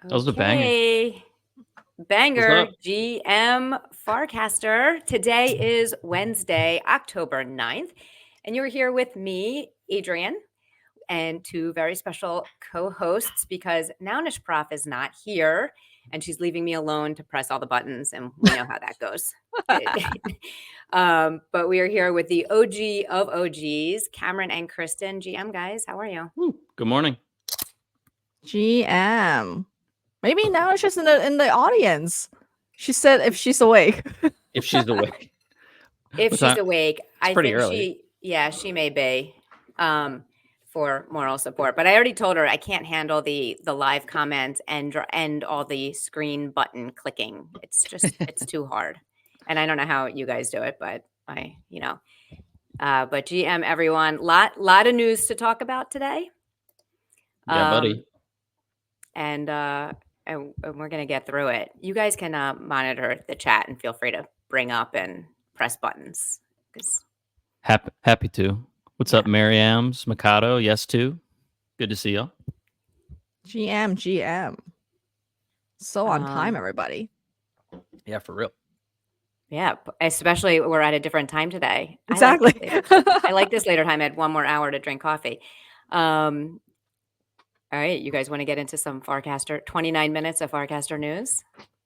That was a banger. Okay. Banger, GM Farcaster. Today is Wednesday, October 9th, and you're here with me, Adrienne, and two very special co-hosts because Nounish Prof is not here, and she's leaving me alone to press all the buttons, and we know how that goes. But we are here with the OG of OGs, Cameron and Kristen. GM, guys, how are you? Good morning. GM. Maybe now she's in the audience. She said if she's awake. If she's awake. If she's awake, I pretty think early. she may be for moral support. But I already told her I can't handle the live comments and all the screen button clicking. It's too hard. And I don't know how you guys do it, but but GM, everyone, lot of news to talk about today. Yeah, buddy. And we're gonna get through it. You guys can monitor the chat and feel free to bring up and press buttons. Happy to. What's up, Mariams, Mikado? Yes, too. Good to see y'all. GM. So on time, everybody. Yeah, for real. Yeah, especially we're at a different time today. Exactly. I like this later time. I had one more hour to drink coffee. All right, you guys want to get into some Farcaster? 29 minutes of Farcaster news.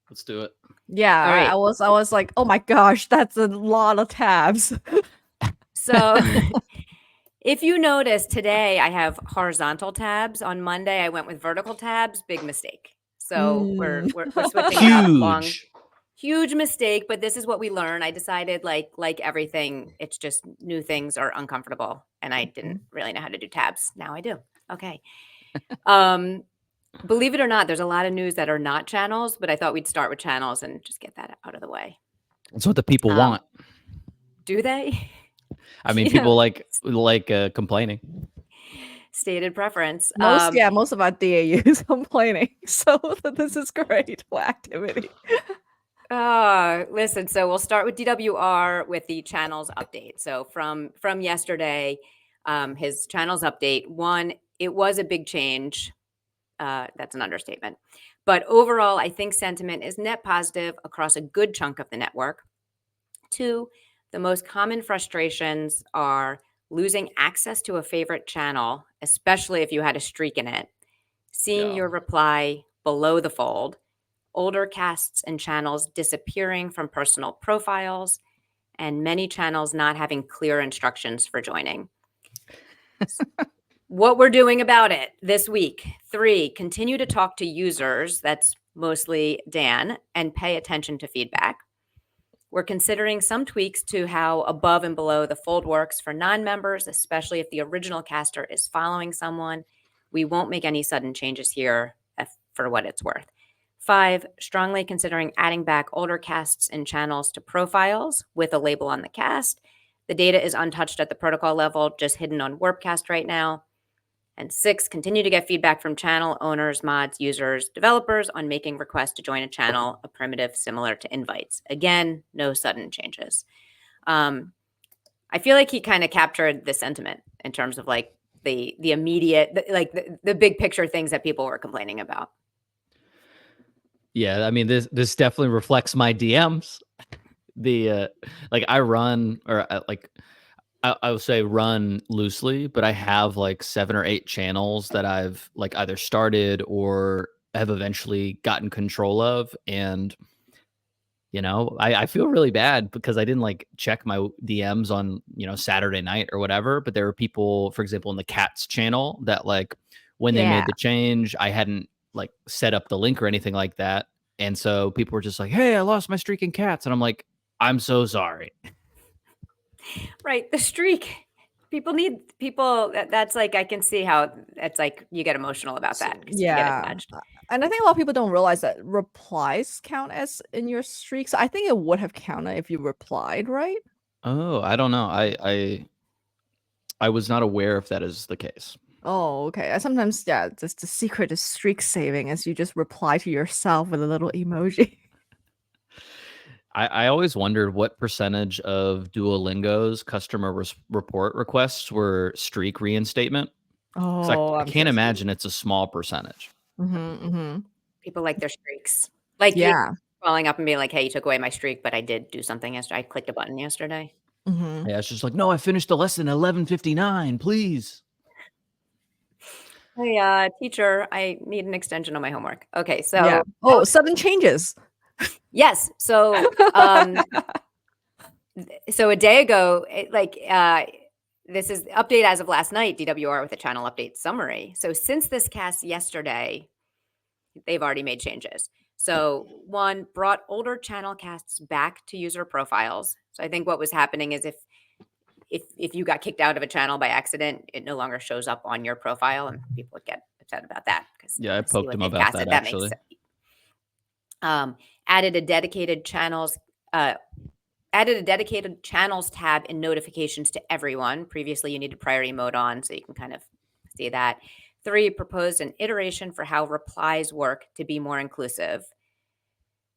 Let's do it. Yeah, right. I was like, oh my gosh, that's a lot of tabs. So if you notice today, I have horizontal tabs. On Monday, I went with vertical tabs. Big mistake. So we're switching it out along. Huge mistake, but this is what we learn. I decided like everything, it's just new things are uncomfortable. And I didn't really know how to do tabs. Now I do. Okay. Believe it or not, there's a lot of news that are not channels, but I thought we'd start with channels and just get that out of the way. That's what the people want. Do they? I mean, people like complaining. Stated preference. Most of our DAUs complaining. So this is great for activity. Listen, so we'll start with DWR with the channels update. So from yesterday, his channels update, one, it was a big change. That's an understatement. But overall, I think sentiment is net positive across a good chunk of the network. Two, the most common frustrations are losing access to a favorite channel, especially if you had a streak in it, seeing your reply below the fold, older casts and channels disappearing from personal profiles, and many channels not having clear instructions for joining. What we're doing about it this week. 3, continue to talk to users, that's mostly Dan, and pay attention to feedback. We're considering some tweaks to how above and below the fold works for non-members, especially if the original caster is following someone. We won't make any sudden changes here for what it's worth. 5, strongly considering adding back older casts and channels to profiles with a label on the cast. The data is untouched at the protocol level, just hidden on Warpcast right now. And 6, continue to get feedback from channel owners, mods, users, developers on making requests to join a channel, a primitive similar to invites. Again, no sudden changes. I feel like he kind of captured the sentiment in terms of like the immediate, the big picture things that people were complaining about. Yeah, I mean, this definitely reflects my DMs. I run, or I would say run loosely, but I have like 7 or 8 channels that I've like either started or have eventually gotten control of. And, I feel really bad because I didn't like check my DMs on, Saturday night or whatever. But there were people, for example, in the cats channel that like when they made the change, I hadn't like set up the link or anything like that. And so people were just like, hey, I lost my streak in cats. And I'm like, I'm so sorry. Right. The streak. People need people. That's like, I can see how it's like you get emotional about that. Yeah. And I think a lot of people don't realize that replies count as in your streaks. I think it would have counted if you replied, right? Oh, I don't know. I was not aware if that is the case. Oh, okay. Sometimes, just the secret is streak saving as you just reply to yourself with a little emoji. I always wondered what percentage of Duolingo's customer report requests were streak reinstatement. Oh, I can't imagine it's a small percentage. People like their streaks. Like you Yeah. calling up and being like, hey, you took away my streak, but I did do something yesterday. I clicked a button yesterday. Mm-hmm. Yeah, it's just like, no, I finished the lesson at 11:59. Please. Hey, teacher, I need an extension on my homework. Okay, so Yeah. Oh, sudden changes. yes. So so a day ago, this is the update as of last night, DWR with a channel update summary. So since this cast yesterday, they've already made changes. So one, brought older channel casts back to user profiles. So I think what was happening is if you got kicked out of a channel by accident, it no longer shows up on your profile, and people would get upset about that because Yeah, I poked them about that actually. Added a dedicated channels tab in notifications to everyone. Previously, you needed priority mode on, so you can kind of see that. 3, proposed an iteration for how replies work to be more inclusive.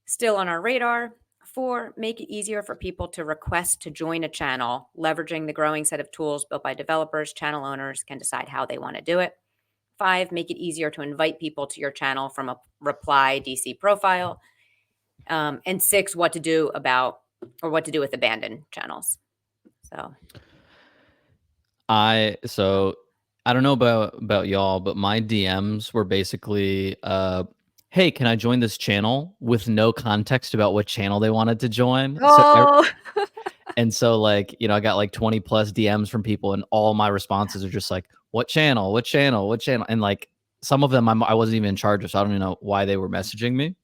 Still on our radar. 4, make it easier for people to request to join a channel. Leveraging the growing set of tools built by developers, channel owners can decide how they want to do it. 5, make it easier to invite people to your channel from a reply DC profile. And 6, what to do with abandoned channels. So I don't know about y'all, but my DMs were basically, hey, can I join this channel, with no context about what channel they wanted to join. Oh. So like, I got like 20 plus DMs from people, and all my responses are just like, what channel, and like some of them I wasn't even in charge of, so I don't even know why they were messaging me.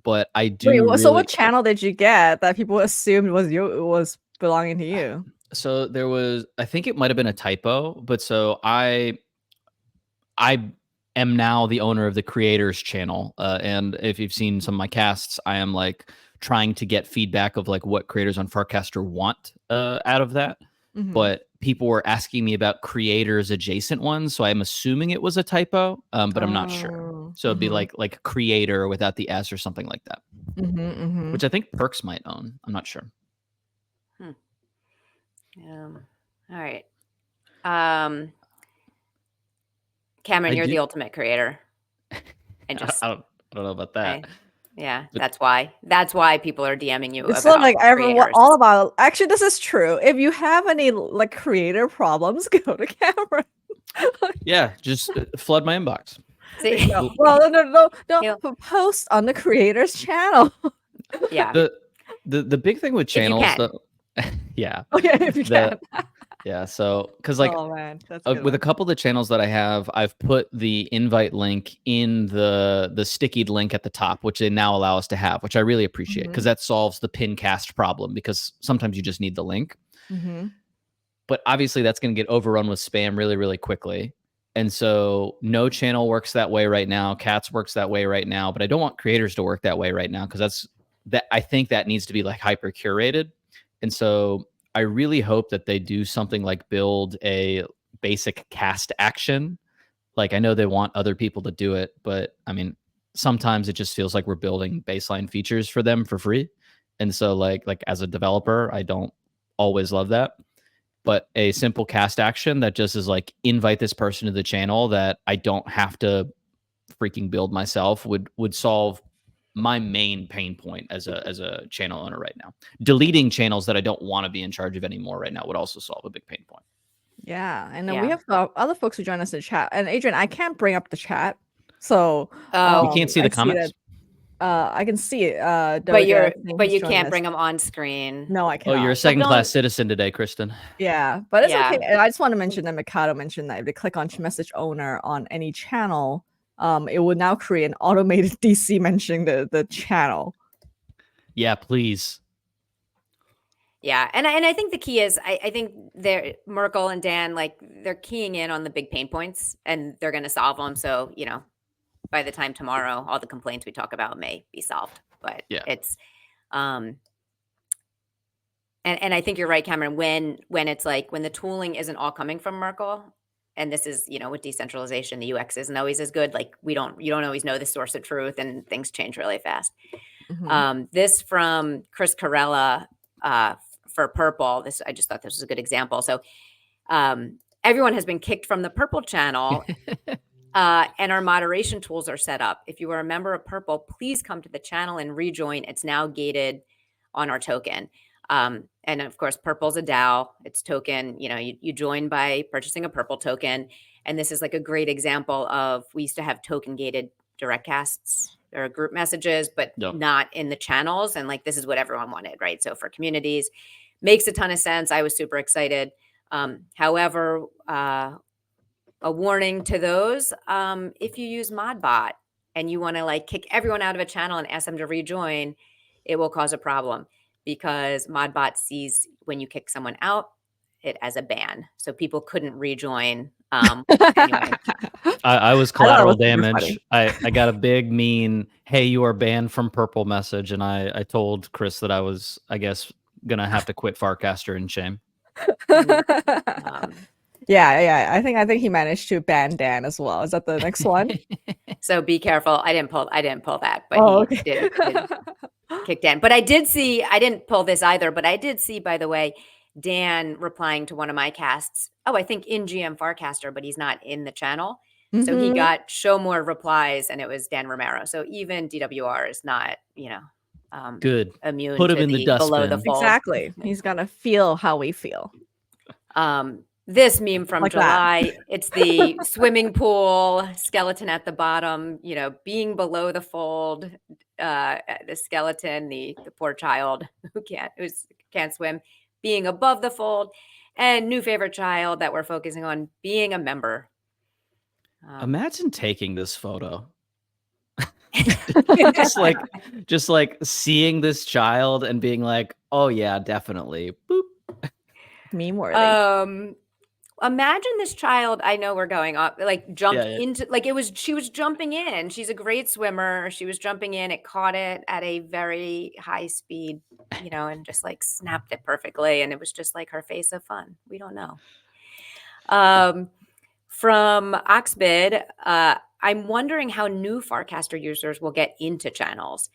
But I do. Wait, so what channel did you get that people assumed was belonging to you? So there was, I think it might have been a typo, but so I am now the owner of the creators channel. And if you've seen some of my casts, I am like trying to get feedback of like what creators on Farcaster want out of that. Mm-hmm. But people were asking me about creators adjacent ones, so I'm assuming it was a typo, but I'm not sure. So it'd be like creator without the S or something like that, which I think Perks might own. I'm not sure. All right. Cameron, you're the ultimate creator. And just I don't know about that. Yeah, that's why people are DMing you. It's not like everyone all about. Actually, this is true. If you have any like creator problems, go to Cameron. Yeah, just flood my inbox. See? Well, no. Post on the creators channel. Yeah. The big thing with channels, though. Yeah. Okay, if you can. Yeah, so because like with a couple of the channels that I have, I've put the invite link in the stickied link at the top, which they now allow us to have, which I really appreciate, because that solves the pin cast problem, because sometimes you just need the link. But obviously that's going to get overrun with spam really, really quickly. And so no channel works that way right now. Cats works that way right now, but I don't want creators to work that way right now, because I think that needs to be like hyper curated. And so I really hope that they do something like build a basic cast action. Like, I know they want other people to do it, but I mean, sometimes it just feels like we're building baseline features for them for free. And so like as a developer, I don't always love that. But a simple cast action that just is like, invite this person to the channel, that I don't have to freaking build myself, would solve my main pain point as a channel owner right now. Deleting channels that I don't want to be in charge of anymore right now would also solve a big pain point. Yeah, and then we have other folks who join us in the chat. And Adrienne, I can't bring up the chat, so you can't see the comments. I can see it. But you can't bring them on screen. No, I cannot. Oh, you're a second-class citizen today, Kristen. Yeah, but it's okay. And I just want to mention that Mikado mentioned that if they click on message owner on any channel, it will now create an automated DC mentioning the channel. Yeah, please. Yeah, and I think the key is I think Merkel and Dan, like, they're keying in on the big pain points, and they're going to solve them. So by the time tomorrow, all the complaints we talk about may be solved. But it's and I think you're right, Cameron. When it's like, when the tooling isn't all coming from Merkel, and this is, with decentralization, the UX isn't always as good. Like, you don't always know the source of truth, and things change really fast. This from Chris Carella for Purple. I just thought this was a good example. So everyone has been kicked from the Purple channel And our moderation tools are set up. If you are a member of Purple, please come to the channel and rejoin. It's now gated on our token. And of course, Purple's a DAO. It's token. You join by purchasing a Purple token. And this is like a great example of, we used to have token gated direct casts or group messages, but not in the channels. And like, this is what everyone wanted, right? So for communities, makes a ton of sense. I was super excited. However, a warning to those, if you use Modbot and you want to like kick everyone out of a channel and ask them to rejoin, it will cause a problem, because Modbot sees when you kick someone out, it as a ban. So people couldn't rejoin. Anyway. I was collateral damage. I got a big mean, hey, you are banned from Purple message. And I told Chris that I was, I guess, going to have to quit Farcaster in shame. Yeah. I think he managed to ban Dan as well. Is that the next one? So be careful. I didn't pull that, but he did kick Dan. But I didn't pull this either, but I did see, by the way, Dan replying to one of my casts. Oh, I think in GM Farcaster, but he's not in the channel. Mm-hmm. So he got show more replies, and it was Dan Romero. So even DWR is not, good. Immune. Put him to in the dustbin. Below the fold. Exactly. He's gonna feel how we feel. This meme from like July, it's the swimming pool skeleton at the bottom, being below the fold, the skeleton, the poor child who can't swim, being above the fold, and new favorite child that we're focusing on, being a member. Imagine taking this photo. just like seeing this child and being like, oh yeah, definitely. Boop. Meme worthy. Imagine this child. I know we're going up, like jumped into, like she was jumping in. She's a great swimmer. She was jumping in. It caught it at a very high speed, and just like snapped it perfectly. And it was just like her face of fun. We don't know. From Oxbid, I'm wondering how new Farcaster users will get into channels.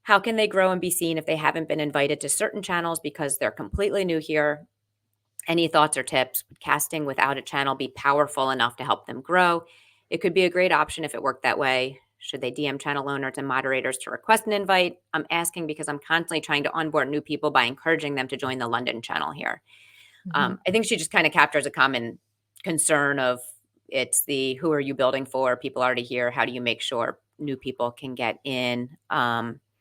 How can they grow and be seen if they haven't been invited to certain channels because they're completely new here? Any thoughts or tips? Would casting without a channel be powerful enough to help them grow? It could be a great option if it worked that way. Should they DM channel owners and moderators to request an invite? I'm asking because I'm constantly trying to onboard new people by encouraging them to join the London channel here. Mm-hmm. I think she just kind of captures a common concern of, it's the, who are you building for? People already here. How do you make sure new people can get in?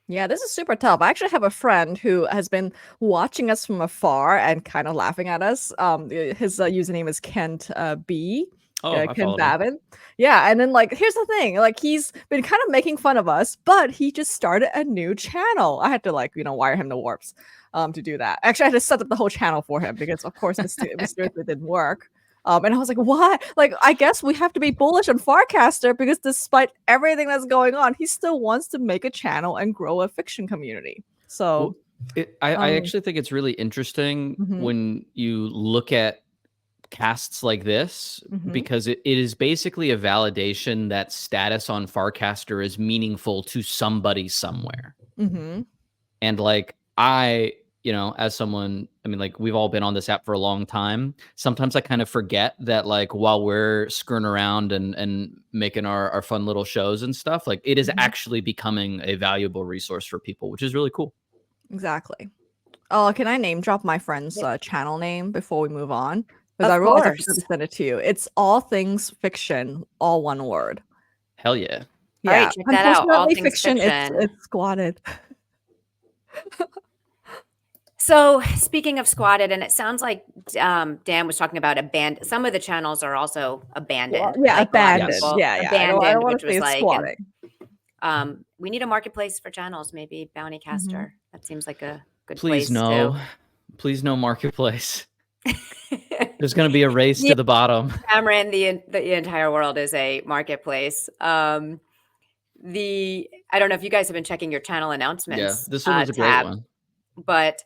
Yeah, this is super tough. I actually have a friend who has been watching us from afar and kind of laughing at us. His username is Kent B. Kent Babin. Yeah, and then like, here's the thing. Like, he's been kind of making fun of us, but he just started a new channel. I had to wire him the warps to do that. Actually, I had to set up the whole channel for him because, of course, mysteriously didn't work. And I was like, what? Like, I guess we have to be bullish on Farcaster because despite everything that's going on, he still wants to make a channel and grow a fiction community. So I actually think it's really interesting when you look at casts like this, because it is basically a validation that status on Farcaster is meaningful to somebody somewhere. And like, as someone, like, we've all been on this app for a long time. Sometimes I kind of forget that, like, while we're screwing around and making our fun little shows and stuff, like, it is actually becoming a valuable resource for people, which is really cool. Exactly. Oh, can I name drop my friend's channel name before we move on? Because I realized I should send it to you. It's All Things Fiction, all one word. Hell yeah. Yeah. All right, check that out. All Things Fiction. It's squatted. So speaking of squatted, and it sounds like Dan was talking about abandoned. Some of the channels are also abandoned. Well, abandoned. Yeah. Abandoned, I don't which was like squatting. We need a marketplace for channels, maybe Bounty Caster. That seems like a good place. Please no marketplace. There's going to be a race to the bottom. Cameron, the entire world is a marketplace. I don't know if you guys have been checking your channel announcements. Yeah, this one was a great one. But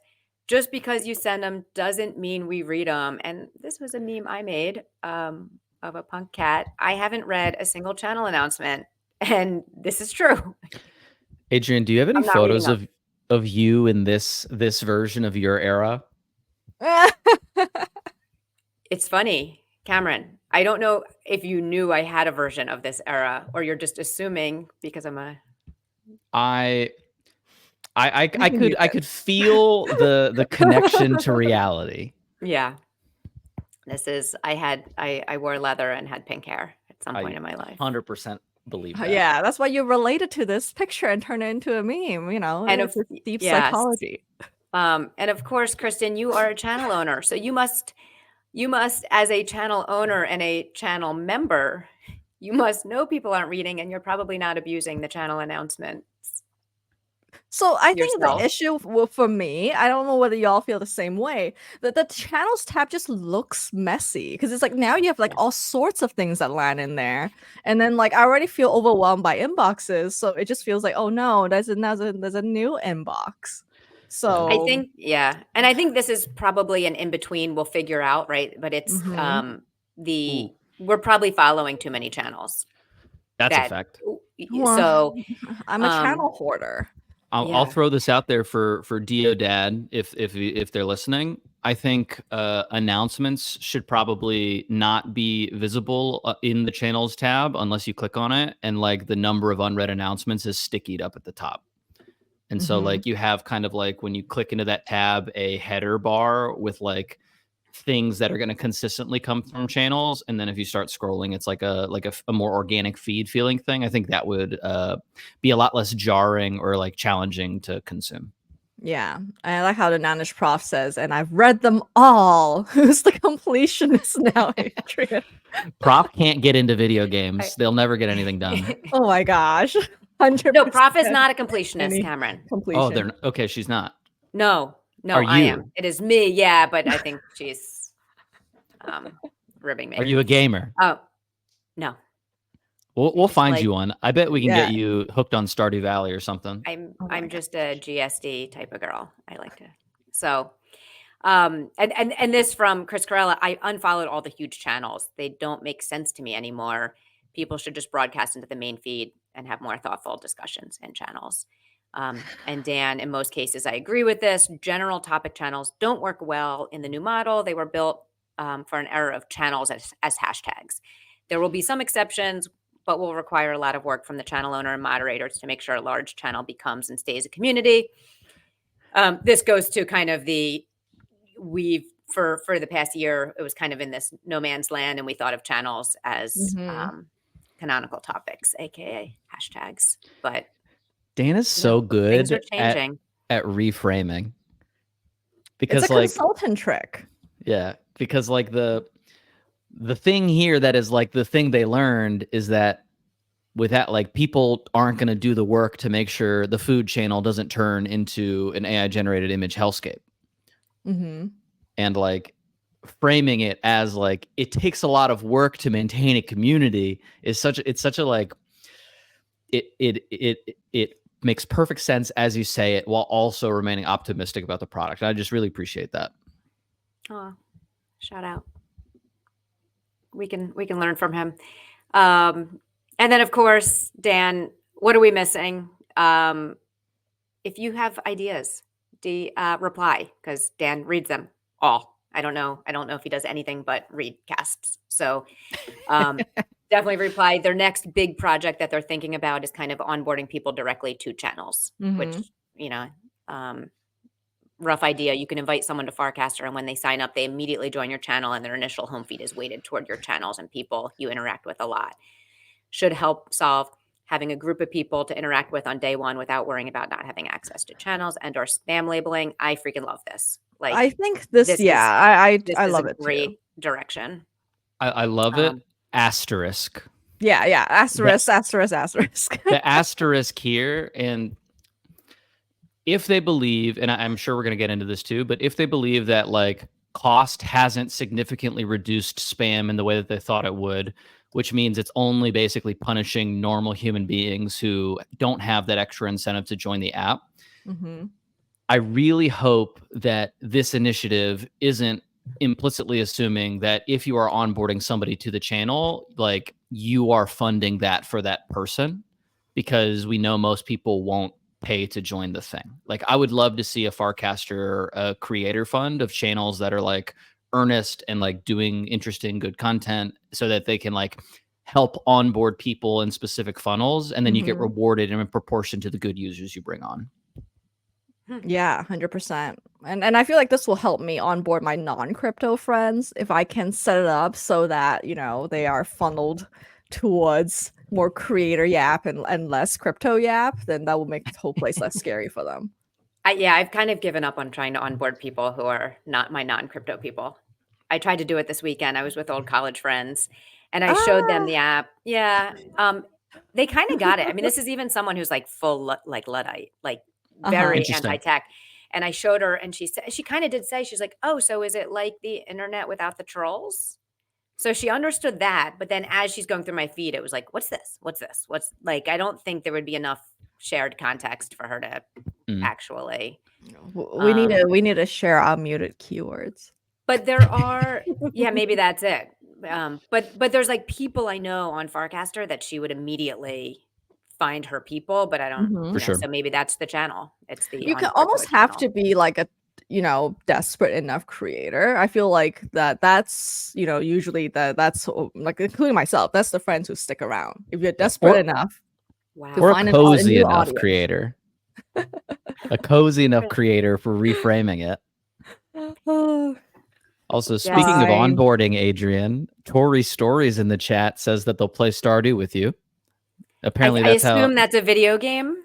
just because you send them doesn't mean we read them. And this was a meme I made of a punk cat. I haven't read a single channel announcement, and this is true. Adrienne, do you have any photos of you in this version of your era? It's funny, Cameron. I don't know if you knew I had a version of this era, or you're just assuming because I'm a. I could feel the connection to reality. Yeah. This is I wore leather and had pink hair at some point in my life. 100% believe that. Yeah, that's why you related to this picture and turned it into a meme. You know, And it's deep psychology. And of course, Kristen, you are a channel owner, so you must, as a channel owner and a channel member, you must know people aren't reading, and you're probably not abusing the channel announcements. So I think Yourself. the issue for me, I don't know whether y'all feel the same way, that the channels tab just looks messy because it's like now you have like all sorts of things that land in there, and then like I already feel overwhelmed by inboxes, so it just feels like, oh no, there's a new inbox. So I think, and I think this is probably an in between. We'll figure out, right? But it's we're probably following too many channels. That's a fact. So I'm a channel hoarder. I'll throw this out there for Dad if they're listening. I think announcements should probably not be visible in the channels tab unless you click on it, and like the number of unread announcements is stickied up at the top. And so like you have kind of like when you click into that tab a header bar with like things that are going to consistently come from channels, and then if you start scrolling it's like a more organic feed feeling thing. I think that would be a lot less jarring or like challenging to consume. Yeah, I like how the Nounish Prof says, and I've read them all. Who's the completionist now, Adrienne? Prof can't get into video games. They'll never get anything done. Oh my gosh. 100%. No, Prof is not a completionist, Cameron. Completion. Oh, they're okay. She's not. No, I am. It is me. Yeah, but I think she's ribbing me. Are you a gamer? Oh, no. We'll find you one. I bet we can get you hooked on Stardew Valley or something. I'm just a GSD type of girl. I like to. So, and this from Chris Carella. I unfollowed all the huge channels. They don't make sense to me anymore. People should just broadcast into the main feed and have more thoughtful discussions in channels. And Dan, in most cases, I agree with this. General topic channels don't work well in the new model. They were built for an era of channels as hashtags. There will be some exceptions, but will require a lot of work from the channel owner and moderators to make sure a large channel becomes and stays a community. This goes to kind of for the past year, it was kind of in this no man's land, and we thought of channels as canonical topics, aka hashtags. But Dan is so good at reframing. Because it's a consultant trick. Yeah, because like the thing here that is like the thing they learned is that with that, like people aren't going to do the work to make sure the food channel doesn't turn into an AI generated image hellscape. And like framing it as like it takes a lot of work to maintain a community is such a like it makes perfect sense as you say it while also remaining optimistic about the product. I just really appreciate that. Oh, shout out. We can learn from him. And then of course, Dan, what are we missing? If you have ideas, reply, because Dan reads them all. I don't know if he does anything but read casts. So definitely reply. Their next big project that they're thinking about is kind of onboarding people directly to channels, which, rough idea. You can invite someone to Farcaster, and when they sign up, they immediately join your channel, and their initial home feed is weighted toward your channels and people you interact with a lot. Should help solve having a group of people to interact with on day one without worrying about not having access to channels and or spam labeling. I freaking love this. Like, I think this I love it. Great direction. I love it. Asterisk. Yeah. Asterisk. The asterisk here, and if they believe, and I'm sure we're going to get into this too, but if they believe that like cost hasn't significantly reduced spam in the way that they thought it would, which means it's only basically punishing normal human beings who don't have that extra incentive to join the app. I really hope that this initiative isn't implicitly assuming that if you are onboarding somebody to the channel, like you are funding that for that person, because we know most people won't pay to join the thing. Like I would love to see a Farcaster creator fund of channels that are like earnest and like doing interesting, good content so that they can like help onboard people in specific funnels, and then you get rewarded in proportion to the good users you bring on. Yeah, 100%. And I feel like this will help me onboard my non-crypto friends if I can set it up so that, they are funneled towards more creator yap and less crypto yap, then that will make the whole place less scary for them. I've kind of given up on trying to onboard people who are not my non-crypto people. I tried to do it this weekend. I was with old college friends and I showed them the app. Yeah. They kind of got it. I mean, this is even someone who's like full, like Luddite, like very anti-tech. And I showed her and she said, she kind of did say, she's like, oh, so is it like the internet without the trolls? So she understood that. But then as she's going through my feed, it was like, what's this? What's this? What's like, I don't think there would be enough shared context for her to actually. We need to share our muted keywords. But there are, yeah, maybe that's it. But there's like people I know on Farcaster that she would immediately find her people, but I don't. For sure. So maybe that's the channel. It's the you can almost have to be like a desperate enough creator. I feel like that's usually that's like, including myself, that's the friends who stick around. If you're desperate enough, or a cozy enough creator. A cozy enough creator for reframing it. Also, speaking of onboarding, Adrienne, Tori Stories in the chat says that they'll play Stardew with you. Apparently, I assume that's a video game.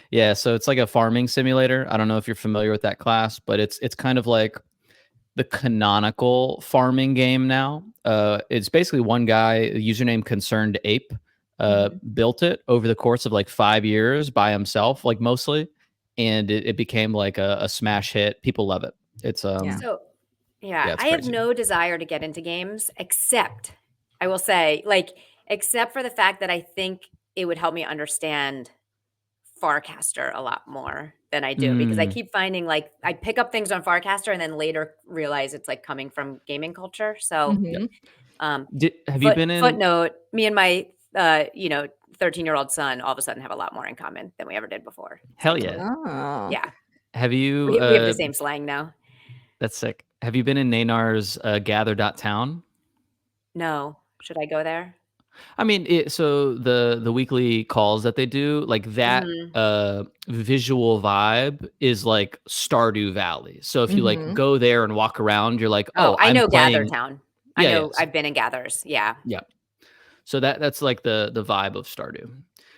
Yeah, so it's like a farming simulator. I don't know if you're familiar with that class, but it's kind of like the canonical farming game now. It's basically one guy, username Concerned Ape, built it over the course of like 5 years by himself, like mostly, and it became like a smash hit. People love it. It's Yeah, I have no desire to get into games, except I will say, like, except for the fact that I think it would help me understand Farcaster a lot more than I do, because I keep finding like I pick up things on Farcaster and then later realize it's like coming from gaming culture. So, have you been in? Footnote: me and my 13-year-old son all of a sudden have a lot more in common than we ever did before. Hell yeah! Yeah. Have you? We have the same slang now. That's sick. Have you been in Naynar's gather.town? No. Should I go there? I mean, so the weekly calls that they do, like that visual vibe is like Stardew Valley. So if you like go there and walk around, you're like, I know playing... Gather Town. I know I've been in Gathers. Yeah. Yeah. So that's like the vibe of Stardew.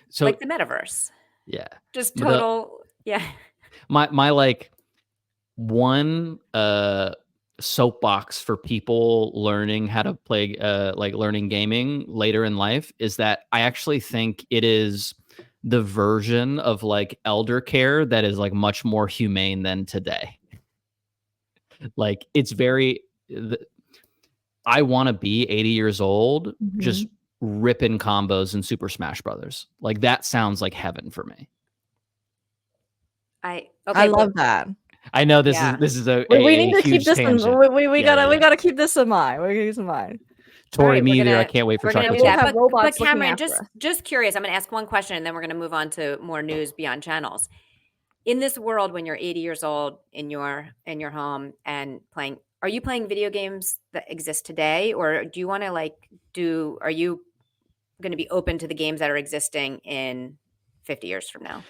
So like the metaverse. Yeah. Just total. My like one soapbox for people learning how to play like learning gaming later in life is that I actually think it is the version of like elder care that is like much more humane than today. Like it's very I want to be 80 years old just ripping combos in Super Smash Brothers. Like that sounds like heaven for me. I love that. I know this is a we need to keep this tangent. We gotta keep this in mind. We gotta keep this in mind. Tori, me either. I can't wait for chocolate. But Cameron, just curious. I'm gonna ask one question and then we're gonna move on to more news beyond channels. In this world, when you're 80 years old in your home and playing, are you playing video games that exist today, or do you want to are you going to be open to the games that are existing in 50 years from now?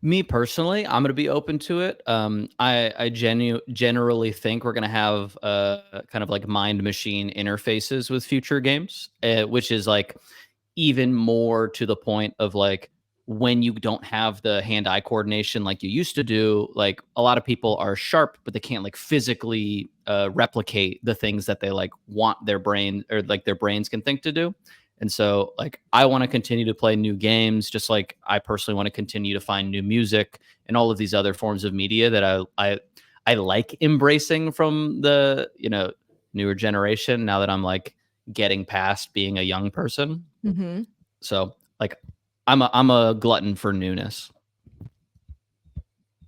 Me personally, I'm going to be open to it. I generally think we're going to have kind of like mind machine interfaces with future games, which is like even more to the point of like when you don't have the hand-eye coordination like you used to do. Like a lot of people are sharp, but they can't like physically replicate the things that they like want their brain or like their brains can think to do. And so like I want to continue to play new games, just like I personally want to continue to find new music and all of these other forms of media that I like embracing from the newer generation now that I'm like getting past being a young person. So like I'm a glutton for newness.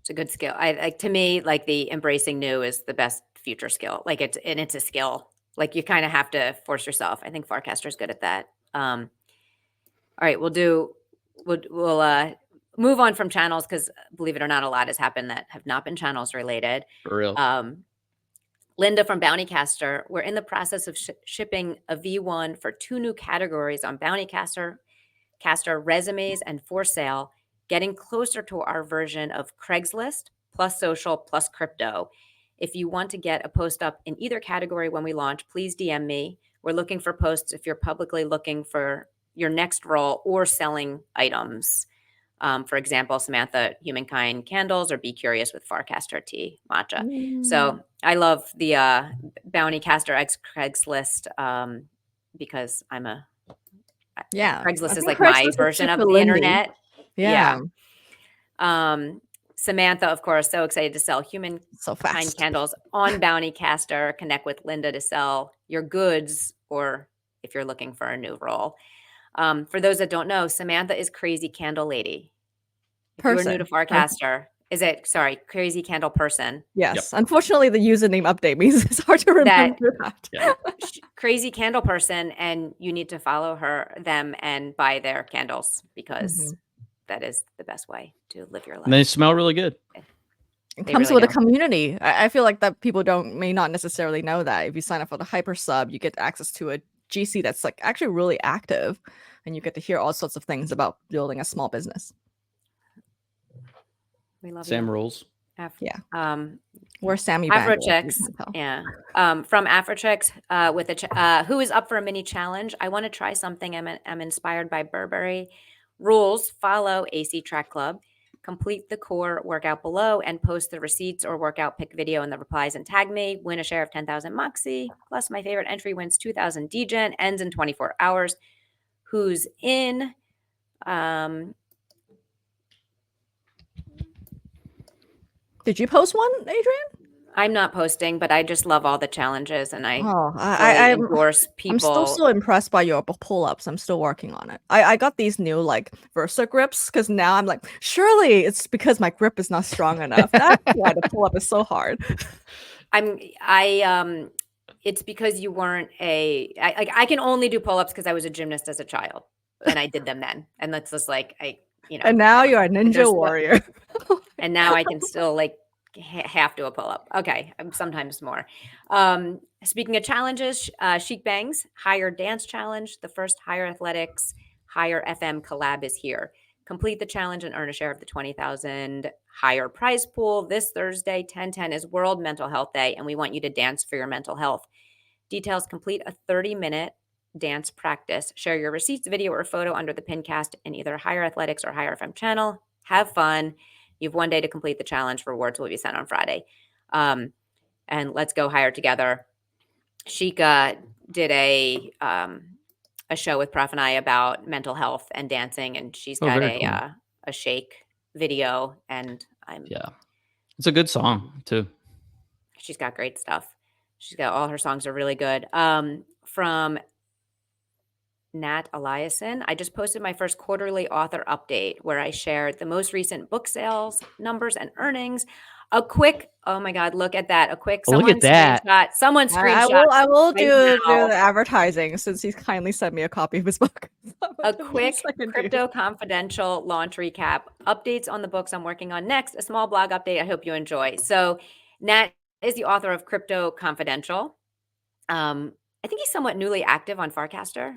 It's a good skill. I like, to me, like the embracing new is the best future skill. Like it's a skill. Like you kind of have to force yourself. I think Farcaster is good at that. All right, we'll move on from channels because believe it or not, a lot has happened that have not been channels related. For real. Linda from Bountycaster, we're in the process of shipping a V1 for 2 new categories on Bountycaster, resumes and for sale, getting closer to our version of Craigslist plus social plus crypto. If you want to get a post up in either category when we launch, please DM me. We're looking for posts if you're publicly looking for your next role or selling items. For example, Samantha, Humankind candles, or Be Curious with Farcaster tea matcha. So I love the Bountycaster X Craigslist because I'm a Craigslist is like my version of the internet. Yeah. Samantha, of course, so excited to sell Humankind candles on Bountycaster. Connect with Linda to sell your goods, or if you're looking for a new role. For those that don't know, Samantha is Crazy Candle Lady. If you're new to Farcaster, Crazy Candle Person. Yes. Yep. Unfortunately, the username update means it's hard to remember that. Yeah. Crazy Candle Person, and you need to follow them and buy their candles because that is the best way to live your life. And they smell really good. It comes really with a community. I feel like that people may not necessarily know that. If you sign up for the Hyper Sub, you get access to a GC that's like actually really active, and you get to hear all sorts of things about building a small business. We love Sam rules. We're Sammy Afrochicks. Yeah. From Afrochicks with who is up for a mini challenge. I want to try something. I'm inspired by Burberry. Rules: follow AC Track Club, complete the core workout below, and post the receipts or workout pic video in the replies and tag me. Win a share of 10,000 Moxie. Plus, my favorite entry wins 2,000 DGen. Ends in 24 hours. Who's in? Did you post one, Adrienne? I'm not posting, but I just love all the challenges, and I endorse people. I'm still so impressed by your pull-ups. I'm still working on it. I got these new like Versa grips because now I'm like, surely it's because my grip is not strong enough. That's why the pull-up is so hard. It's because you weren't I can only do pull-ups because I was a gymnast as a child, and I did them then, and that's just like And now you're a ninja warrior. And now I can still like half do a pull-up. Okay, sometimes more. Speaking of challenges, Chic Bangs Higher Dance Challenge, the first Higher Athletics Higher FM collab is here. Complete the challenge and earn a share of the 20,000 higher prize pool. This Thursday, 10/10 is World Mental Health Day, and we want you to dance for your mental health. Details: complete a 30-minute dance practice. Share your receipts, video, or photo under the pincast in either Higher Athletics or Higher FM channel. Have fun. You have 1 day to complete the challenge. Rewards will be sent on Friday. And let's go higher together. Sheikah did a show with Prof and I about mental health and dancing, and she's got a shake video, and it's a good song too. She's got great stuff. She's got all her songs are really good. From Nat Eliason, I just posted my first quarterly author update where I shared the most recent book sales numbers and earnings. A quick, oh my God, look at that. Look at that. Someone screenshot. I will do the advertising since he's kindly sent me a copy of his book. A quick Crypto Confidential launch recap. Updates on the books I'm working on next. A small blog update. I hope you enjoy. So Nat is the author of Crypto Confidential. I think he's somewhat newly active on Farcaster.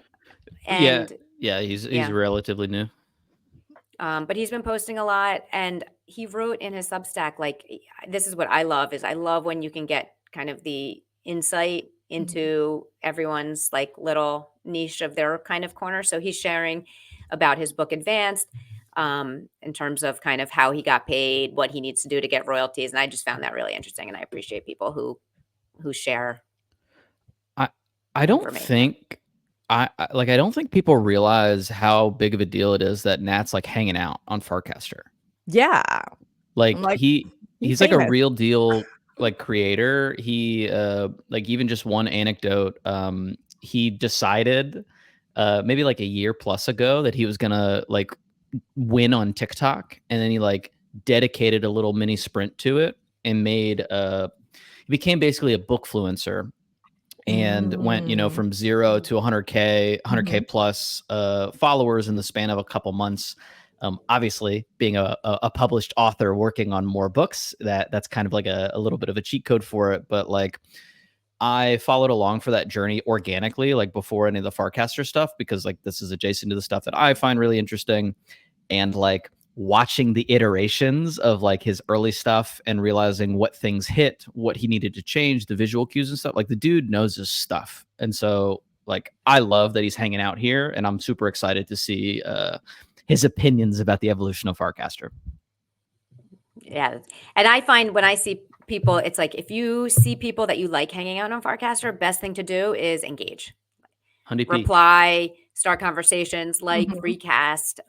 And he's relatively new. But he's been posting a lot, and he wrote in his Substack, like, this is what I love, is I love when you can get kind of the insight into everyone's like little niche of their kind of corner. So he's sharing about his book Advanced in terms of kind of how he got paid, what he needs to do to get royalties. And I just found that really interesting, and I appreciate people who share. I don't think people realize how big of a deal it is that Nat's like hanging out on Farcaster. Yeah. Like he's like a real deal like creator. He like even just one anecdote, he decided maybe like a year plus ago that he was gonna like win on TikTok, and then he like dedicated a little mini sprint to it and he became basically a bookfluencer. And went, from 0 to 100K plus followers in the span of a couple months. Obviously, being a published author working on more books, that's kind of like a little bit of a cheat code for it. But like, I followed along for that journey organically, like before any of the Farcaster stuff, because like this is adjacent to the stuff that I find really interesting. And like watching the iterations of like his early stuff and realizing what things hit, what he needed to change, the visual cues and stuff. Like the dude knows his stuff. And so like I love that he's hanging out here, and I'm super excited to see his opinions about the evolution of Farcaster. Yeah. And I find when I see people, it's like if you see people that you like hanging out on Farcaster, best thing to do is engage. Reply, start conversations, like recast.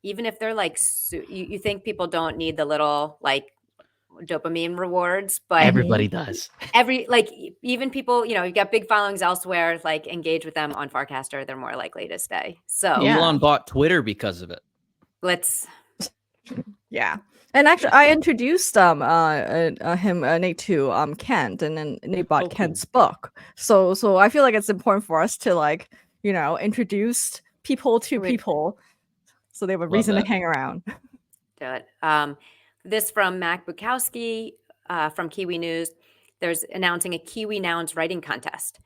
Even if they're like, you think people don't need the little like dopamine rewards, but everybody does. Even people, you got big followings elsewhere, like engage with them on Farcaster, they're more likely to stay. So Elon bought Twitter because of it. Yeah. And actually, I introduced Nate to Kent, and then Nate bought Kent's book. So I feel like it's important for us to like introduce people to people, so they have a reason to hang around. Do it. This from Mac Bukowski from Kiwi News. There's announcing a Kiwi Nouns writing contest.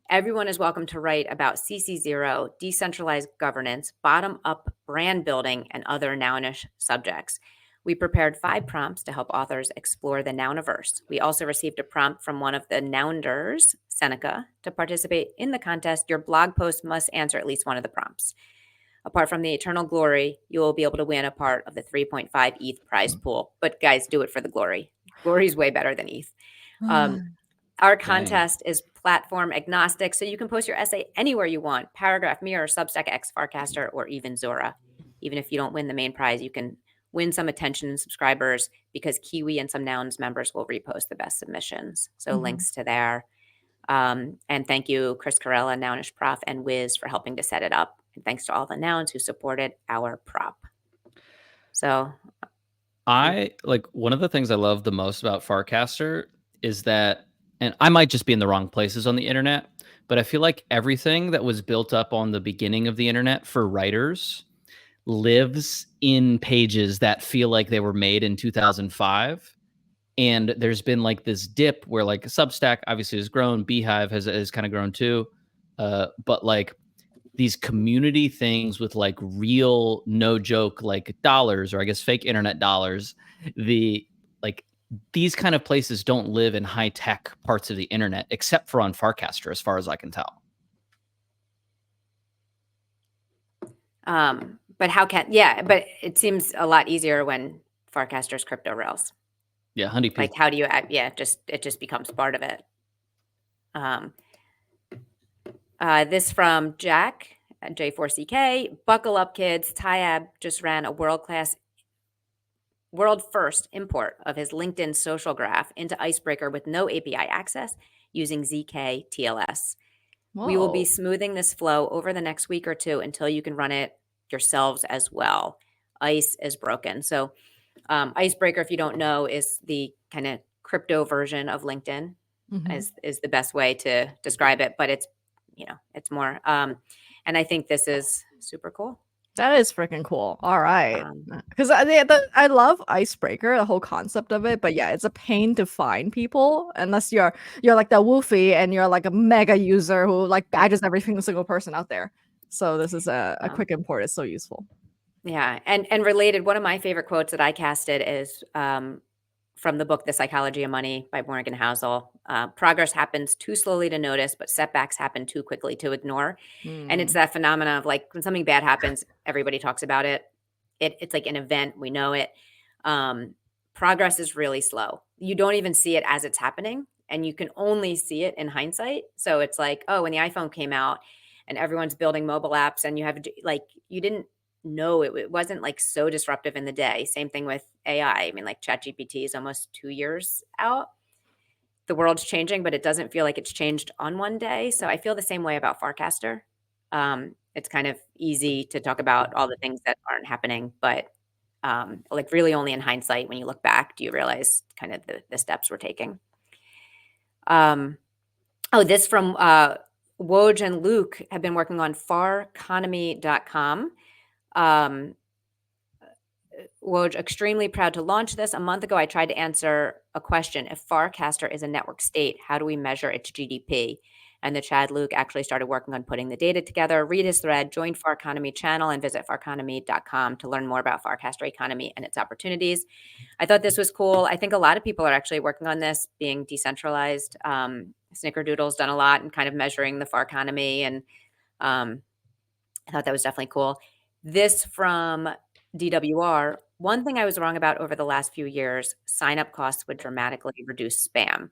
Everyone is welcome to write about CC0, decentralized governance, bottom-up brand building, and other nounish subjects. We prepared 5 prompts to help authors explore the nouniverse. We also received a prompt from one of the nounders, Seneca. To participate in the contest, your blog post must answer at least one of the prompts. Apart from the eternal glory, you will be able to win a part of the 3.5 ETH prize pool. But guys, do it for the glory. Glory is way better than ETH. Our contest is platform agnostic, so you can post your essay anywhere you want: Paragraph, Mirror, Substack, X, Farcaster, or even Zora. Even if you don't win the main prize, you can win some attention and subscribers, because Kiwi and some Nouns members will repost the best submissions. So links to there. And thank you, Chris Carella, Nounish Prof, and Wiz for helping to set it up. And thanks to all the Nouns who supported our prop. So I like, one of the things I love the most about Farcaster is that, and I might just be in the wrong places on the internet, but I feel like everything that was built up on the beginning of the internet for writers lives in pages that feel like they were made in 2005. And there's been like this dip where like Substack obviously has grown, Beehive has kind of grown too. But like these community things with like real, no joke, like dollars, or I guess fake internet dollars, these kind of places don't live in high tech parts of the internet, except for on Farcaster, as far as I can tell. But it seems a lot easier when Farcaster's crypto rails. Yeah, Honeypee. Like, how do you add? Yeah, it just becomes part of it. This from Jack at J4CK. Buckle up, kids. Tyab just ran a world first import of his LinkedIn social graph into Icebreaker with no API access using ZK TLS. Whoa. We will be smoothing this flow over the next week or two until you can run it yourselves as well. Ice is broken. So Icebreaker, if you don't know, is the kind of crypto version of LinkedIn, is the best way to describe it. But it's more. And I think this is super cool. That is freaking cool. All right. Because I love Icebreaker, the whole concept of it. But yeah, it's a pain to find people unless you're like the Woofy and you're like a mega user who like badges every single person out there. So this is a quick import. It's so useful. Yeah. And related, one of my favorite quotes that I casted is from the book, The Psychology of Money by Morgan Housel. Progress happens too slowly to notice, but setbacks happen too quickly to ignore. And it's that phenomena of like when something bad happens, everybody talks about it. It's like an event. We know it. Progress is really slow. You don't even see it as it's happening, and you can only see it in hindsight. So it's like, oh, when the iPhone came out and everyone's building mobile apps and you have like, you didn't know it wasn't like so disruptive in the day. Same thing with AI. I mean, like ChatGPT is almost 2 years out. The world's changing, but it doesn't feel like it's changed on one day. So I feel the same way about Farcaster. It's kind of easy to talk about all the things that aren't happening, but like really only in hindsight, when you look back, do you realize kind of the steps we're taking. This from Woj and Luke have been working on farconomy.com. Woj, extremely proud to launch this. A month ago, I tried to answer a question. If Farcaster is a network state, how do we measure its GDP? And the Chad Luke actually started working on putting the data together. Read his thread, join Farconomy channel, and visit farconomy.com to learn more about Farcaster economy and its opportunities. I thought this was cool. I think a lot of people are actually working on this, being decentralized. Snickerdoodle's done a lot in kind of measuring the Farconomy, and I thought that was definitely cool. This from DWR. One thing I was wrong about over the last few years, sign-up costs would dramatically reduce spam.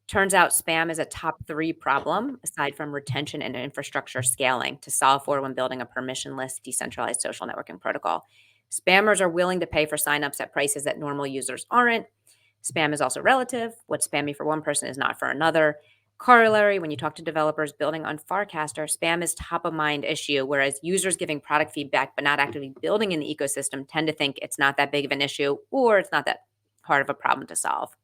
Turns out spam is a top 3 problem, aside from retention and infrastructure scaling, to solve for when building a permissionless, decentralized social networking protocol. Spammers are willing to pay for signups at prices that normal users aren't. Spam is also relative. What's spammy for one person is not for another. Corollary, when you talk to developers building on Farcaster, spam is top of mind issue, whereas users giving product feedback but not actively building in the ecosystem tend to think it's not that big of an issue, or it's not that hard of a problem to solve.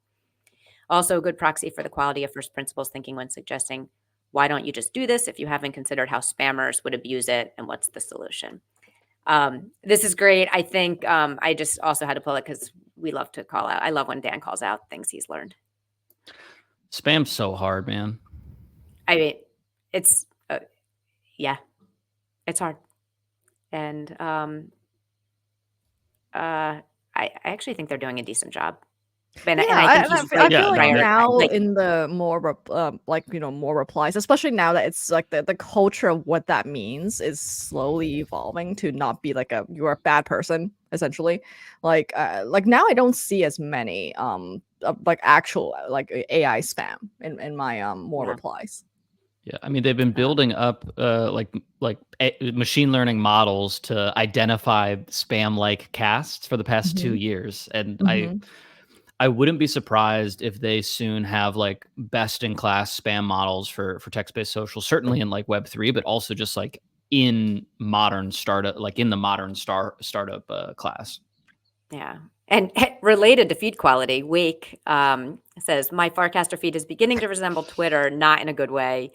Also, a good proxy for the quality of first principles thinking when suggesting, why don't you just do this if you haven't considered how spammers would abuse it and what's the solution? This is great. I think I just also had to pull it because we love to call out. I love when Dan calls out things he's learned. Spam's so hard, man. I mean, it's, yeah, it's hard. And I actually think they're doing a decent job. And I think I feel like right. now in the more more replies, especially now that it's like the culture of what that means is slowly evolving to not be like you're a bad person essentially. Like now I don't see as many like actual like AI spam in my more replies. Yeah, I mean they've been building up like machine learning models to identify spam-like casts for the past 2 years, and I wouldn't be surprised if they soon have like best-in-class spam models for text-based social, certainly in like Web3, but also just like in modern startup, like in the modern startup class. Yeah. And related to feed quality, Wake says, my Farcaster feed is beginning to resemble Twitter, not in a good way.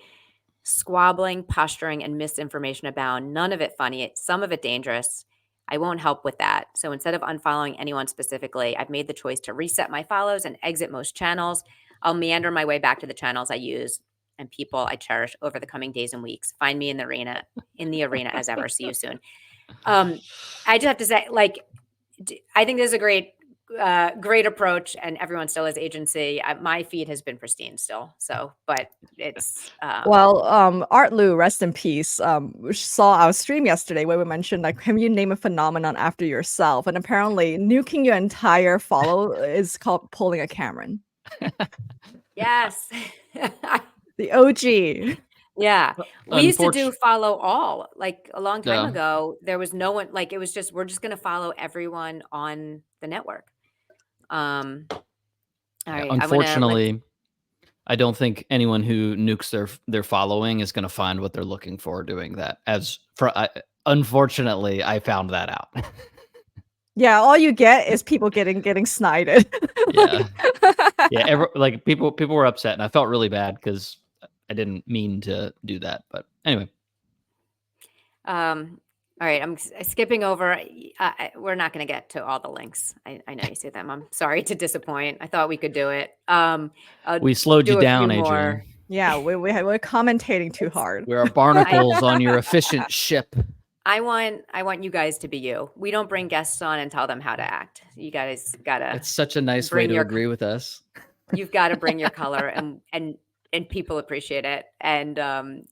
Squabbling, posturing, and misinformation abound. None of it funny. Some of it dangerous. I won't help with that. So instead of unfollowing anyone specifically, I've made the choice to reset my follows and exit most channels. I'll meander my way back to the channels I use and people I cherish over the coming days and weeks. Find me in the arena as ever. See you soon. I just have to say, like, I think this is a great approach, and everyone still has agency. My feed has been pristine still, but it's Art Lou, rest in peace, saw our stream yesterday where we mentioned like, can you name a phenomenon after yourself? And apparently nuking your entire follow is called pulling a Cameron. Yes. The OG. Yeah. We used to do follow all, like a long time ago. There was no one, like it was just, we're just going to follow everyone on the network. All right. Unfortunately, I don't think anyone who nukes their following is going to find what they're looking for doing that. Unfortunately, I found that out. Yeah, all you get is people getting snited. People were upset, and I felt really bad because I didn't mean to do that. But anyway. All right, I'm skipping over. We're not going to get to all the links. I know you see them. I'm sorry to disappoint. I thought we could do it. We slowed you down, Adrienne. Yeah, we're commentating too hard. We are barnacles on your efficient ship. I want you guys to be you. We don't bring guests on and tell them how to act. You guys gotta. It's such a nice way to agree with us. You've got to bring your color, and people appreciate it. And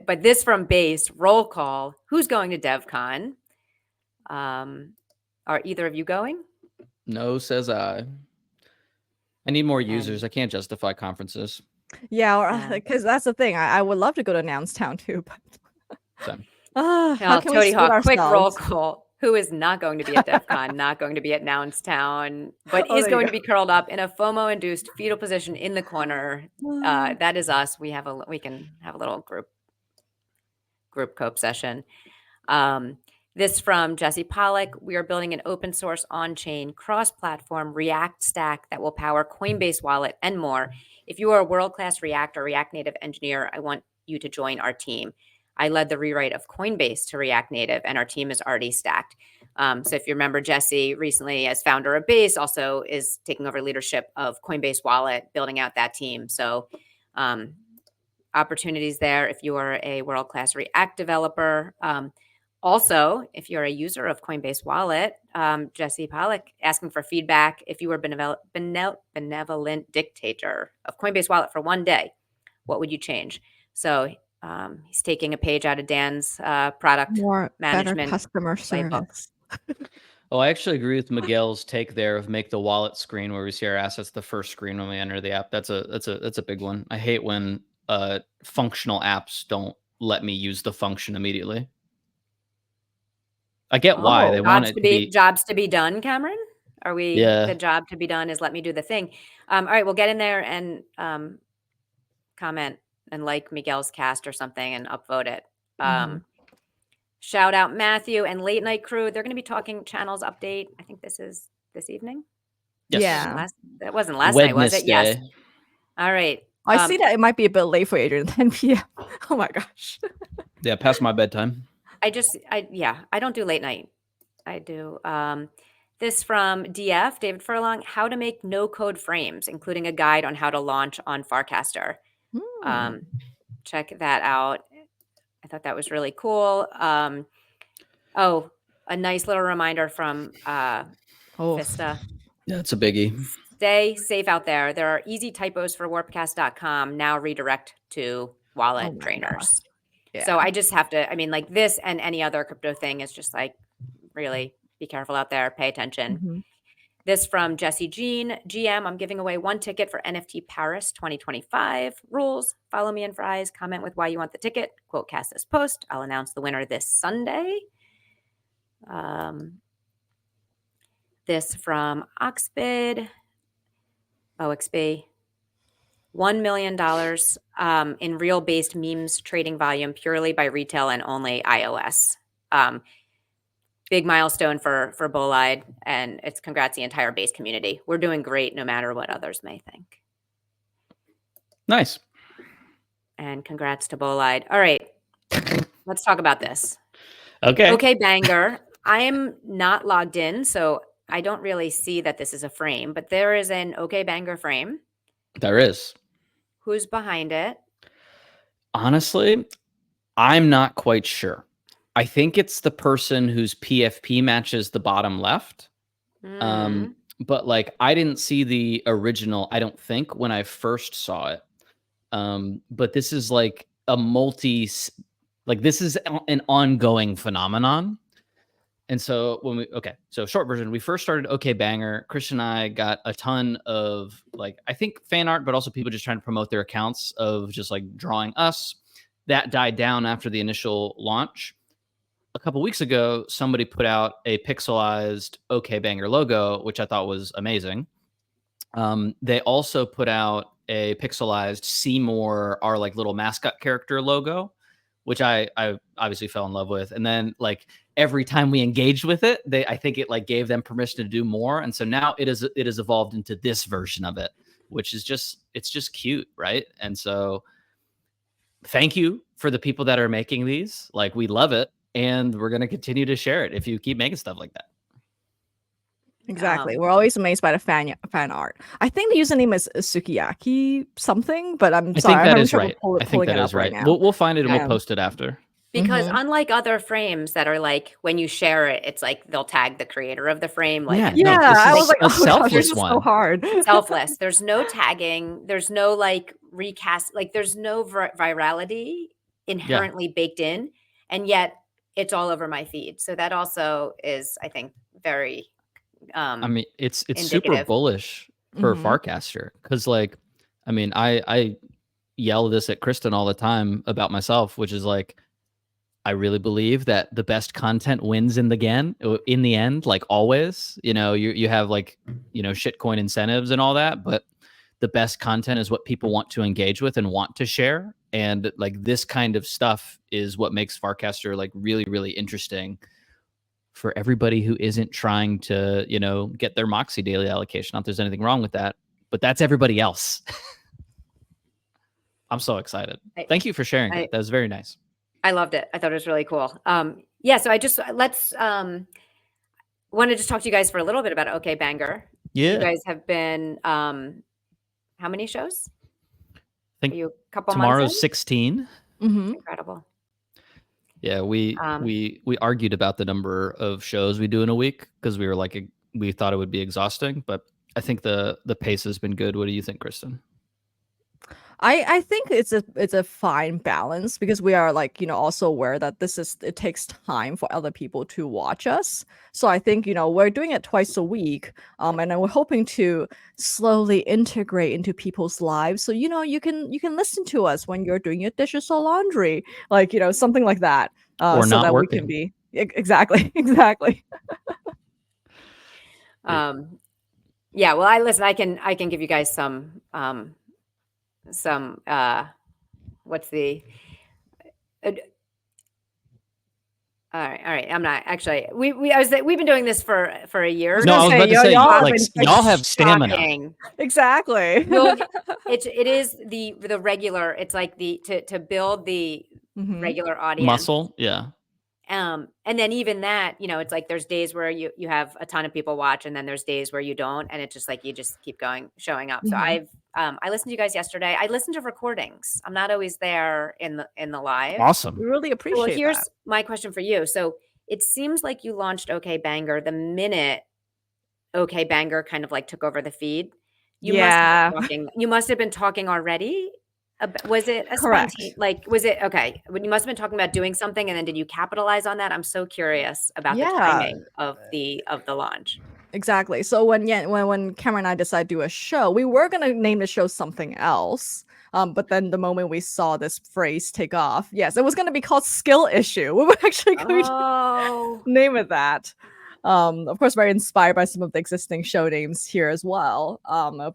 but this from base roll call. Who's going to DevCon? Are either of you going? No, says I. I need more users. I can't justify conferences. Yeah, because that's the thing. I would love to go to Nounstown too, but. Tony Hawk, quick roll call. Who is not going to be at DevCon, not going to be at Nounstown, but is going to be curled up in a FOMO-induced fetal position in the corner? That is us. We can have a little group cope session. This from Jesse Pollack. We are building an open source on-chain cross-platform React stack that will power Coinbase Wallet and more. If you are a world-class React or React Native engineer, I want you to join our team. I led the rewrite of Coinbase to React Native, and our team is already stacked. So if you remember, Jesse recently, as founder of Base, also is taking over leadership of Coinbase Wallet, building out that team. So opportunities there if you are a world-class React developer. Also, if you're a user of Coinbase Wallet, Jesse Pollock asking for feedback. If you were benevolent dictator of Coinbase Wallet for one day, what would you change? So he's taking a page out of Dan's product better management customer playbook. service. Oh, I actually agree with Miguel's take there of make the wallet screen where we see our assets the first screen when we enter the app. That's a big one. I hate when functional apps don't let me use the function immediately. I get why they want it to be jobs to be done, Cameron. Are we the job to be done is let me do the thing. All right, we'll get in there and comment and like Miguel's cast or something and upvote it. Shout out Matthew and Late Night Crew. They're going to be talking channels update. I think this is this evening. Yes. Yeah. That wasn't last night, was it? Yes. All right. I see that it might be a bit late for Adrienne, 10 p.m. Oh my gosh. Yeah, past my bedtime. I don't do late night. I do. This from DF, David Furlong, how to make no-code frames, including a guide on how to launch on Farcaster. Check that out. I thought that was really cool. A nice little reminder from Vista. Yeah, it's a biggie. Stay safe out there. There are easy typos for warpcast.com. Now redirect to wallet trainers. Yeah. So I just have to, like this and any other crypto thing is just like, really be careful out there. Pay attention. This from Jesse Jean. GM, I'm giving away 1 ticket for NFT Paris 2025. Rules, follow me in fries. Comment with why you want the ticket. Quote cast this post. I'll announce the winner this Sunday. This from Oxbid. OXB. $1 million in real-based memes trading volume purely by retail and only iOS. Big milestone for Bolide, and it's congrats the entire Base community. We're doing great no matter what others may think. Nice. And congrats to Bolide. All right, let's talk about this. Okay. Okbanger. I am not logged in, so I don't really see that this is a frame, but there is an Okbanger frame. There is. Who's behind it? Honestly, I'm not quite sure. I think it's the person whose PFP matches the bottom left. But like, I didn't see the original, I don't think, when I first saw it. But this is like this is an ongoing phenomenon. And so short version, we first started Okbanger. Christian and I got a ton of I think fan art, but also people just trying to promote their accounts of just like drawing us. That died down after the initial launch. A couple weeks ago, somebody put out a pixelized Okbanger logo, which I thought was amazing. They also put out a pixelized Seymour, our little mascot character logo, which I obviously fell in love with. And then every time we engaged with it, I think it gave them permission to do more. And so now it has evolved into this version of it, which is it's just cute, right? And so thank you for the people that are making these. We love it. And we're going to continue to share it if you keep making stuff like that. Exactly. We're always amazed by the fan art. I think the username is Sukiyaki something, but I think that is right. I think that is right. We'll find it and we'll post it after. Because unlike other frames that are when you share it, it's they'll tag the creator of the frame. I was like, selfless one. So hard. Selfless. There's no tagging. There's no recast. There's no virality inherently baked in, and yet it's all over my feed. So that also is, I think, very. It's super bullish for Farcaster because, I yell this at Kristen all the time about myself, which is I really believe that the best content wins in the end, always. You have shitcoin incentives and all that, but the best content is what people want to engage with and want to share. And this kind of stuff is what makes Farcaster really, really interesting for everybody who isn't trying to, get their Moxie daily allocation. Not that there's anything wrong with that, but that's everybody else. I'm so excited. Thank you for sharing it. That was very nice. I loved it. I thought it was really cool. So want to just talk to you guys for a little bit about okbanger. Yeah. You guys have been, how many shows? I think Are you a couple tomorrow's months in? 16. Mm-hmm. Incredible. Yeah, we argued about the number of shows we do in a week because we were like, we thought it would be exhausting, but I think the pace has been good. What do you think, Kristen? I think it's a fine balance because we are like, also aware that it takes time for other people to watch us. So I think, we're doing it twice a week. And then we're hoping to slowly integrate into people's lives. So, you can listen to us when you're doing your dishes or laundry, like, something like that. Or so not that working. we can be exactly. Yeah, well, I can give you guys some what's the all right. I'm not actually. We've been doing this for a year. No, I was about to say, y'all like, y'all have stamina. Shocking. Exactly. It is the regular. It's like to build the regular audience muscle. Yeah. And then even that, it's like there's days where you have a ton of people watch, and then there's days where you don't, and it's just like you just keep showing up. So I listened to you guys yesterday. I listened to recordings. I'm not always there in the live. Awesome. We really appreciate Well, here's that. my question for you. So it seems like you launched okbanger the minute okbanger kind of like took over the feed. You must have been talking already. Was it a correct? Was it okay? You must have been talking about doing something, and then did you capitalize on that? I'm so curious about the timing of the launch. Exactly. So when Cameron and I decided to do a show, we were gonna name the show something else. But then the moment we saw this phrase take off, yes, it was gonna be called Skill Issue. We were actually going to name it that. Of course, very inspired by some of the existing show names here as well.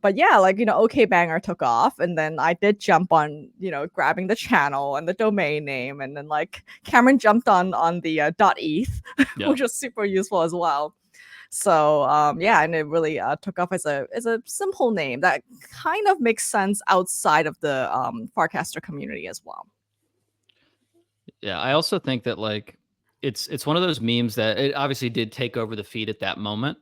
But yeah, like, okbanger took off, and then I did jump on, grabbing the channel and the domain name, and then like Cameron jumped on the .eth, which was super useful as well. So and it really took off as a simple name that kind of makes sense outside of the Farcaster community as well. Yeah, I also think that like it's one of those memes that it obviously did take over the feed at that moment,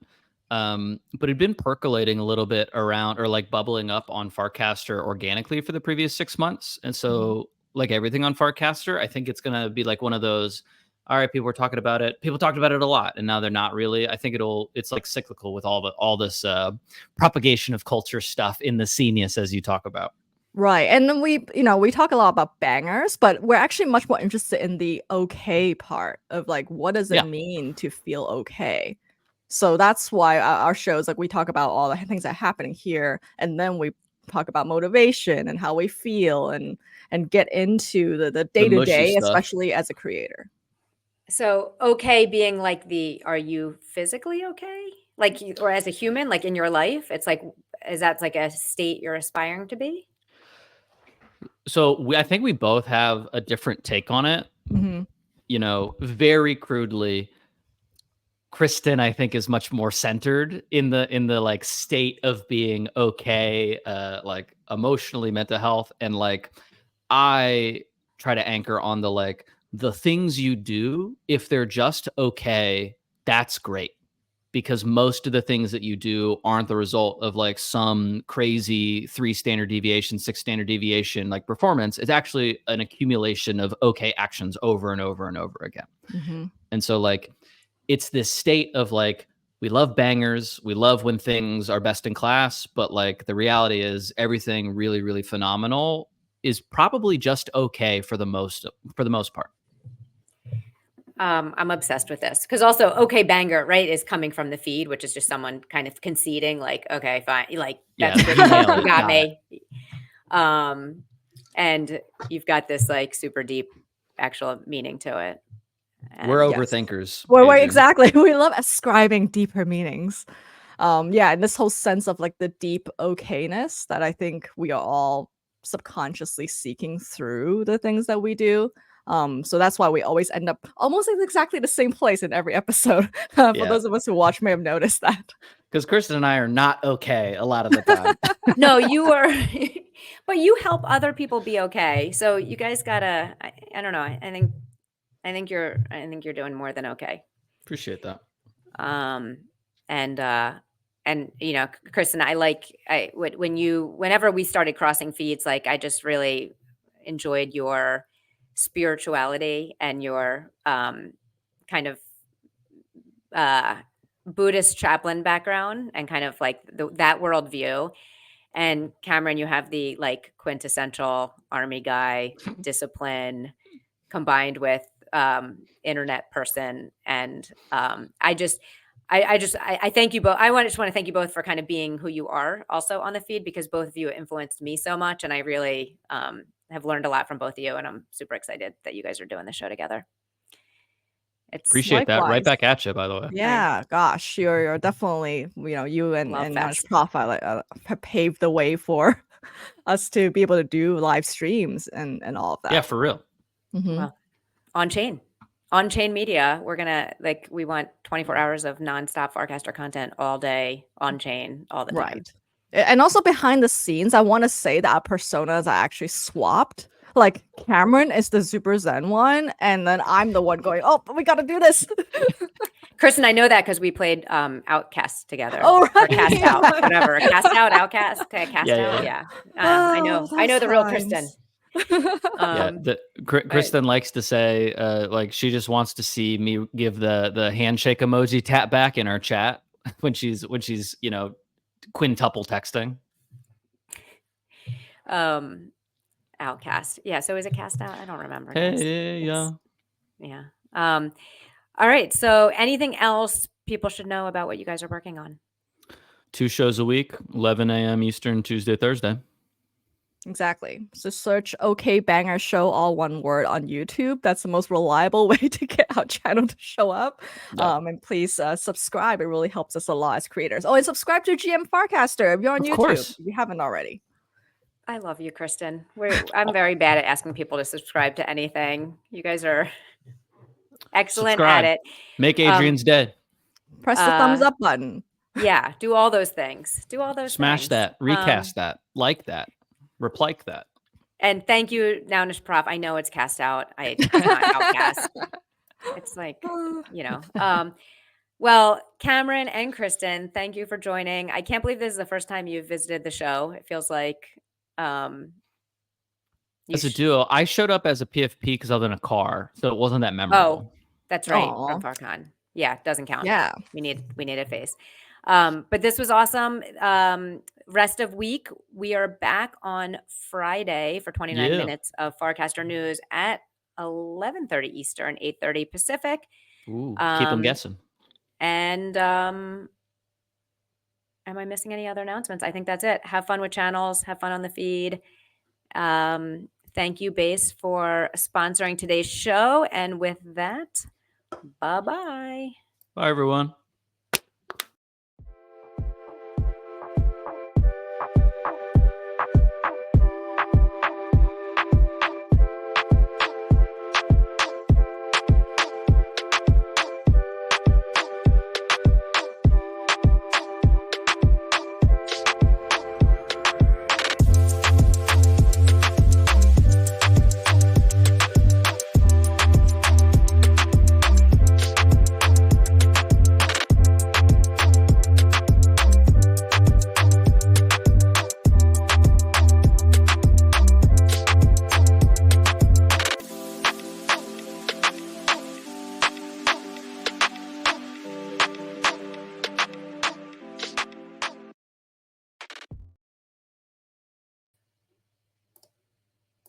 but it'd been percolating a little bit around or like bubbling up on Farcaster organically for the previous 6 months, and so like everything on Farcaster, I think it's gonna be like one of those. All right, people were talking about it. People talked about it a lot, and now they're not really. I think it's like cyclical with all this propagation of culture stuff in the scenius as you talk about. Right. And then we talk a lot about bangers, but we're actually much more interested in the okay part of like, what does it mean to feel okay? So that's why our shows, like we talk about all the things that are happening here, and then we talk about motivation and how we feel and get into the day-to-day, especially as a creator. So okay being like are you physically okay? Like, or as a human, like in your life, it's like, is that like a state you're aspiring to be? So I think we both have a different take on it. Very crudely, Kristen, I think, is much more centered in the like state of being okay, like emotionally, mental health, and like I try to anchor on the like the things you do. If they're just okay, that's great. Because most of the things that you do aren't the result of like some crazy 3 standard deviation, 6 standard deviation like performance. It's actually an accumulation of okay actions over and over and over again. And so like it's this state of like, we love bangers, we love when things are best in class, but like the reality is everything really, really phenomenal is probably just okay for the most part. I'm obsessed with this because also okbanger, right, is coming from the feed, which is just someone kind of conceding like, okay, fine. Like that's good. You got me. And you've got this like super deep actual meaning to it. And we're overthinkers. Well, exactly. We love ascribing deeper meanings. And this whole sense of like the deep okayness that I think we are all subconsciously seeking through the things that we do. So that's why we always end up almost in exactly the same place in every episode. For those of us who watch may have noticed that. Because Kristen and I are not okay a lot of the time. No, you are, but you help other people be okay. So you guys gotta, I don't know. I think you're doing more than okay. Appreciate that. And you know, Kristen, whenever we started crossing feeds, like I just really enjoyed your spirituality and your kind of Buddhist chaplain background and kind of like that worldview. And Cameron, you have the like quintessential army guy discipline combined with internet person. And I thank you both. Just want to thank you both for kind of being who you are also on the feed, because both of you influenced me so much. And I really have learned a lot from both of you. And I'm super excited that you guys are doing the show together. Appreciate that. Right back at you, by the way. Yeah, gosh, you're definitely, you and Nounish Prof have paved the way for us to be able to do live streams and all of that. Yeah, for real. Mm-hmm. Well, on chain media, we're gonna we want 24 hours of nonstop Farcaster content all day on chain all the time. Right. And also behind the scenes, I want to say that our personas are actually swapped. Like Cameron is the super zen one, and then I'm the one going, "Oh, we got to do this." Kristen, I know that because we played Outcast together. Oh, right. Or Cast Out, whatever. Cast Out, Outcast, Cast Out. Yeah. I know the real Kristen. Kristen likes to say, like she just wants to see me give the handshake emoji tap back in our chat when she's quintuple texting. Outcast. Yeah. So is it Cast Out? I don't remember. Yeah. All right. So anything else people should know about what you guys are working on? 2 shows a week, 11 a.m. Eastern, Tuesday, Thursday. Exactly. So search okbanger show, all one word, on YouTube. That's the most reliable way to get our channel to show up. Yep. And please subscribe. It really helps us a lot as creators. Oh, and subscribe to GM Farcaster if you're on YouTube. Course. If you haven't already. I love you, Kristen. I'm very bad at asking people to subscribe to anything. You guys are excellent at it. Make Adrienne's day. Press the thumbs up button. Yeah, do all those things. Smash that. Recast that. Like that. Reply that. And thank you, Nounish Prof. I know it's Cast Out. It's not Outcast. It's like, well, Cameron and Kristen, thank you for joining. I can't believe this is the first time you've visited the show. It feels like as a duo. I showed up as a PFP because I was in a car, so it wasn't that memorable. Oh, that's right. From FarCon. Yeah, doesn't count. Yeah. We need a face. But this was awesome. Rest of week, we are back on Friday for 29 minutes of Farcaster News at 11:30 Eastern, 8:30 Pacific. Ooh, keep them guessing. And am I missing any other announcements? I think that's it. Have fun with channels. Have fun on the feed. Thank you, Base, for sponsoring today's show. And with that, bye-bye. Bye, everyone.